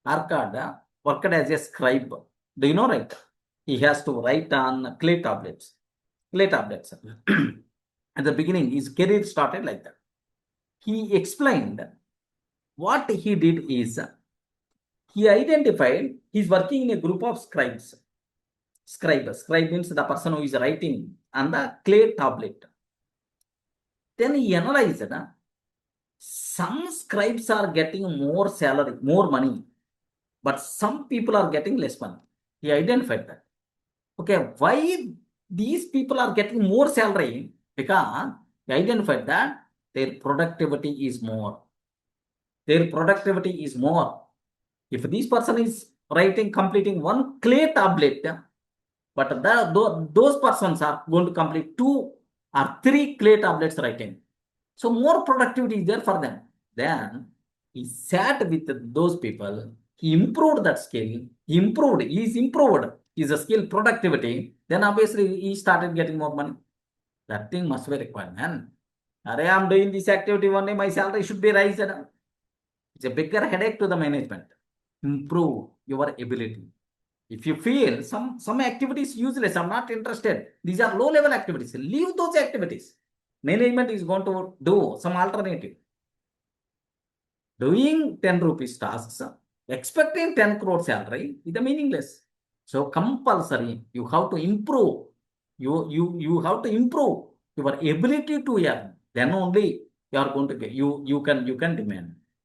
Arcad worked as a scribe. Do you know, right? He has to write on clay tablets. Clay tablets. At the beginning, his career started like that. He explained what he did is he identified he's working in a group of scribes. Scribe means the person who is writing on the clay tablet. Then he analyzed some scribes are getting more salary, more money, but some people are getting less money. He identified that. Okay, why these people are getting more salary? Because he identified that their productivity is more. Their productivity is more. If this person is completing one clay tablet, but those persons are going to complete 2 or 3 clay tablets writing. So more productivity is there for them. Then he sat with those people. He improved that skill. He improved his skill productivity. Then obviously he started getting more money. That thing must be required, man. Array, I'm doing this activity one day, my salary should be raised. It's a bigger headache to the management. Improve your ability. If you feel some activities useless, I'm not interested. These are low level activities. Leave those activities. Management is going to do some alternative. Doing 10 rupees tasks, expecting 10 crore salary is meaningless. So compulsory, you have to improve. You have to improve your ability to earn. Then only you are going to get you can demand.